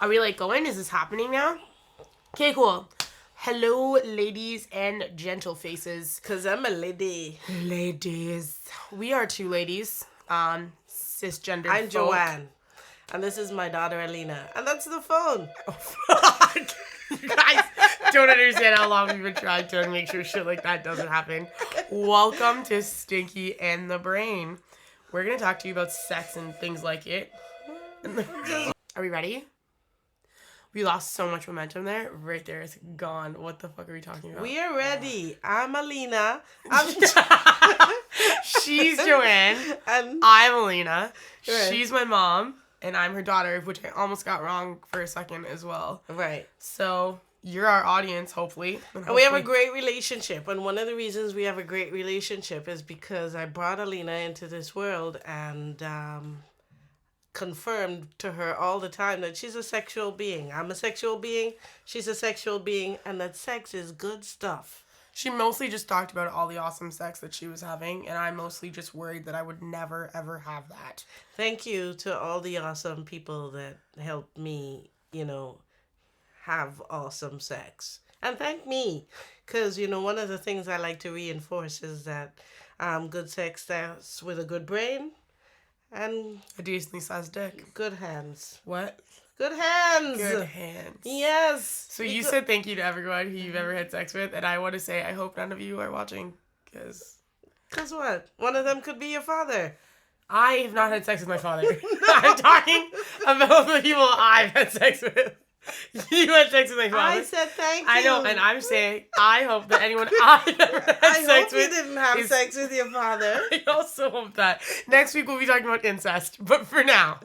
Are we like going? Is this happening now? Okay, cool. Hello, ladies and gentle faces. Cause I'm a lady. Ladies. We are two ladies. Cisgender I'm folk. Joanne. And this is my daughter Alina. And that's the phone. Oh, fuck. You guys don't understand how long we've been trying to make sure shit like that doesn't happen. Welcome to Stinky and the Brain. We're going to talk to you about sex and things like it. Are we ready? We lost so much momentum there. Right there, it's gone. What the fuck are we talking about? We are ready. I'm Alina. She's Joanne. And I'm Alina. Right. She's my mom. And I'm her daughter, which I almost got wrong for a second as well. right. So you're our audience, hopefully. And we have a great relationship. And one of the reasons we have a great relationship is because I brought Alina into this world and confirmed to her all the time that she's a sexual being. I'm a sexual being. She's a sexual being. And that sex is good stuff. She mostly just talked about all the awesome sex that she was having, and I mostly just worried that I would never, ever have that. Thank you to all the awesome people that helped me, have awesome sex. And thank me, because, one of the things I like to reinforce is that good sex starts with a good brain and A decently sized dick. good hands. What? Good hands! Good hands. Yes! So you said thank you to everyone who you've ever had sex with, and I want to say I hope none of you are watching, because Guess what? One of them could be your father. I have not had sex with my father. I'm talking about the people I've had sex with. You had sex with my father. I said thank you. I know, and I'm saying I hope that anyone I've ever had I sex hope you with didn't have sex with your father. I also hope that. Next week we'll be talking about incest, but for now.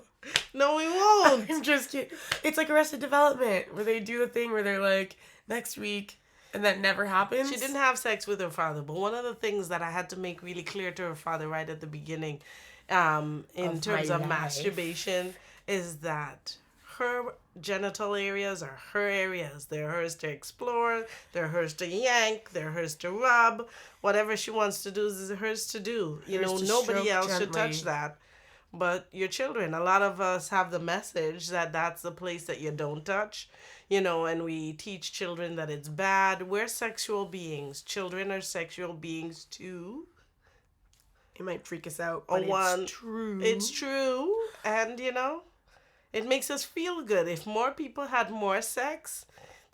No, we won't. I'm just kidding. It's like Arrested Development, where they do the thing where they're like, next week, and that never happens. She didn't have sex with her father, but one of the things that I had to make really clear to her father right at the beginning, in terms of masturbation, is that her genital areas are her areas. They're hers to explore. They're hers to yank. They're hers to rub. Whatever she wants to do is hers to do. Nobody else should touch that. But your children, a lot of us have the message that that's the place that you don't touch, and we teach children that it's bad. We're sexual beings. Children are sexual beings too. It might freak us out, but it's true. It's true. And, it makes us feel good. If more people had more sex,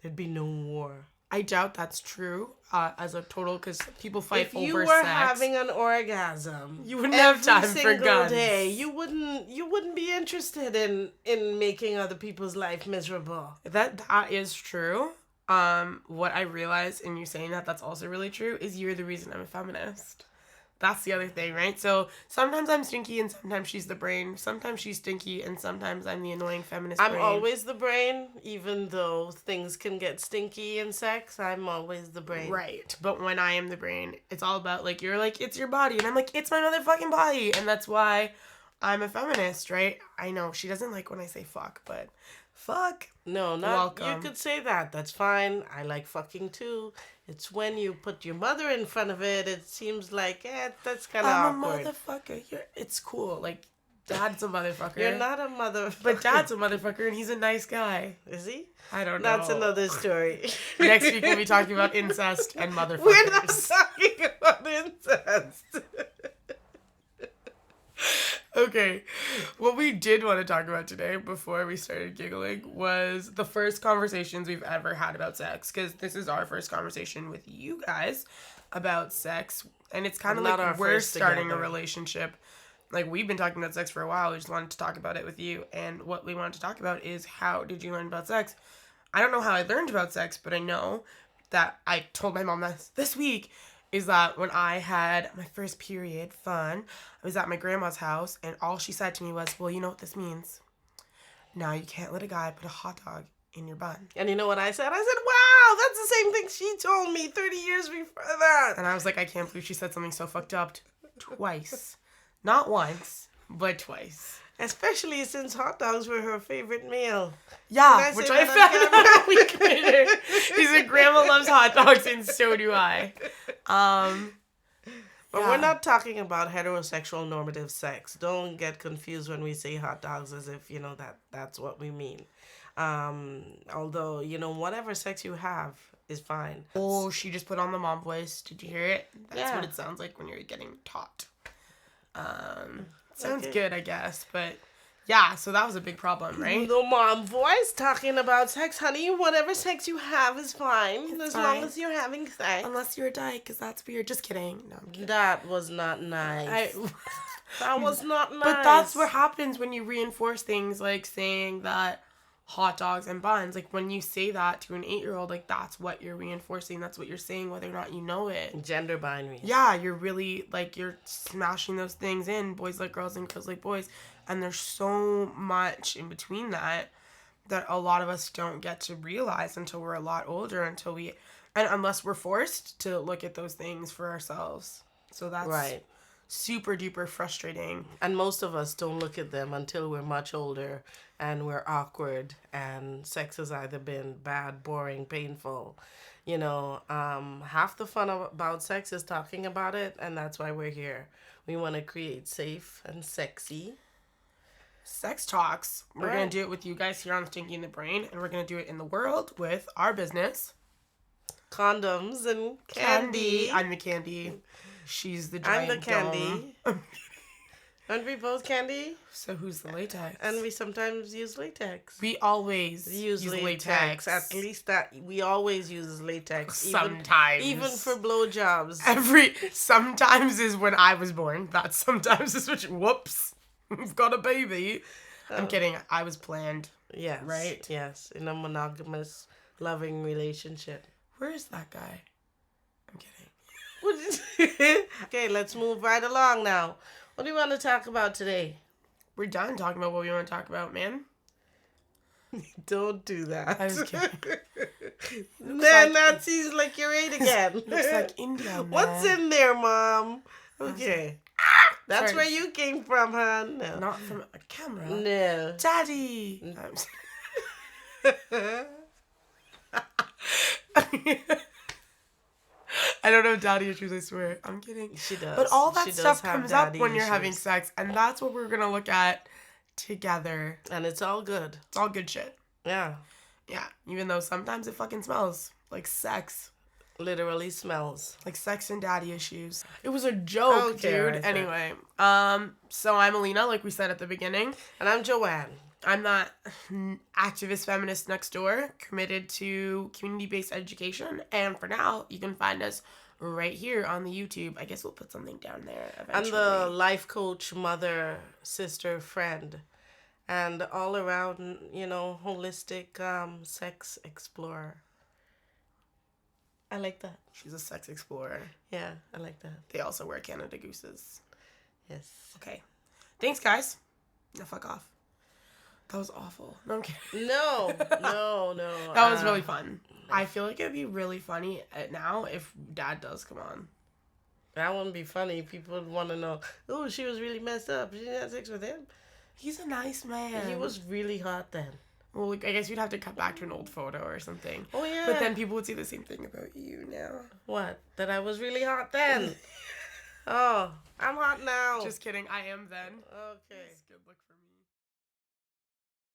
there'd be no war. I doubt that's true as a total, because people fight over sex. If you were having an orgasm, you wouldn't have time for guns. Day, you wouldn't be interested in making other people's life miserable. That is true. What I realize in you saying that, that's also really true, is you're the reason I'm a feminist. That's the other thing, right? So sometimes I'm stinky and sometimes she's the brain. Sometimes she's stinky and sometimes I'm the annoying feminist brain. I'm always the brain, even though things can get stinky in sex. I'm always the brain. Right. But when I am the brain, it's all about, like, you're like, it's your body. And I'm like, it's my motherfucking body. And that's why I'm a feminist, right? I know she doesn't like when I say fuck, but fuck. No, not welcome. You could say that. That's fine. I like fucking too. It's when you put your mother in front of it, it seems like, that's kind of awkward. I'm a motherfucker. It's cool. Like, Dad's a motherfucker. You're not a motherfucker. But Dad's a motherfucker, and he's a nice guy. Is he? I don't know. That's another story. Next week we'll be talking about incest and motherfuckers. We're not talking about incest. Okay, what we did want to talk about today before we started giggling was the first conversations we've ever had about sex, because this is our first conversation with you guys about sex, and it's kind of like we're starting a relationship. Like, we've been talking about sex for a while. We just wanted to talk about it with you, and what we wanted to talk about is, how did you learn about sex? I don't know how I learned about sex, but I know that I told my mom this week, is that when I had my first period, I was at my grandma's house, and all she said to me was, well, you know what this means? Now you can't let a guy put a hot dog in your bun. And you know what I said? I said, wow, that's the same thing she told me 30 years before that. And I was like, I can't believe she said something so fucked up twice. Not once, but twice. Especially since hot dogs were her favorite meal. Yeah, which I found out a week later. He said, Grandma loves hot dogs, and so do I. But we're not talking about heterosexual normative sex. Don't get confused when we say hot dogs as if, that's what we mean. Although, whatever sex you have is fine. Oh, she just put on the mom voice. Did you hear it? That's what Yeah. it sounds like when you're getting taught. Sounds good, I guess, but yeah, so that was a big problem, right? The mom voice talking about sex, honey. Whatever sex you have is fine, as long fine. as you're having sex. Unless you're a dyke, because that's weird. Just kidding. No, I'm kidding. That was not nice. That was not nice. But that's what happens when you reinforce things like saying that hot dogs and buns. Like when you say that to an 8-year-old, like that's what you're reinforcing. That's what you're saying, whether or not you know it. Gender binary. Yeah, you're really like you're smashing those things in. Boys like girls and girls like boys. And there's so much in between that a lot of us don't get to realize until we're a lot older, and unless we're forced to look at those things for ourselves. So that's right. Super duper frustrating. And most of us don't look at them until we're much older and we're awkward and sex has either been bad, boring, painful. Half the fun about sex is talking about it, and that's why we're here. We want to create safe and sexy sex talks. We're going to do it with you guys here on Stinky in the Brain, and we're going to do it in the world with our business. Condoms and candy. I'm the candy. She's the giant I'm the candy. Aren't we both candy? So who's the latex? And we sometimes use latex. We always use latex. At least that we always use latex. Sometimes. Even for blowjobs. Sometimes is when I was born. That sometimes is which. Whoops. We've got a baby. I'm kidding. I was planned. Yes. Right? Yes. In a monogamous, loving relationship. Where is that guy? I'm kidding. Okay, let's move right along now. What do you want to talk about today? We're done talking about what we want to talk about, man. Don't do that. I was kidding. Then that seems like you're 8 again. Looks like India, man. What's in there, Mom? Okay. That's where you came from, huh? No. Not from a camera. No. Daddy. I don't know daddy issues, I swear. I'm kidding. She does. But all that stuff comes up when you're having sex, and that's what we're going to look at together. And it's all good. It's all good shit. Yeah. Yeah. Even though sometimes it fucking smells like sex. Literally smells. Like sex and daddy issues. It was a joke, dude. Anyway. So I'm Alina, like we said at the beginning. And I'm Joanne. I'm that activist feminist next door, committed to community-based education. And for now, you can find us right here on the YouTube. I guess we'll put something down there eventually. I'm the life coach, mother, sister, friend, and all around, holistic sex explorer. I like that. She's a sex explorer. Yeah, I like that. They also wear Canada Gooses. Yes. Okay. Thanks, guys. Now fuck off. That was awful. No, I'm kidding. No. That was really fun. I feel like it'd be really funny now if Dad does come on. That wouldn't be funny. People would want to know, oh, she was really messed up. She didn't have sex with him. He's a nice man. He was really hot then. Well, I guess you'd have to cut back to an old photo or something. Oh, yeah. But then people would say the same thing about you now. What? That I was really hot then? Oh, I'm hot now. Just kidding. I am then. Okay. Good look for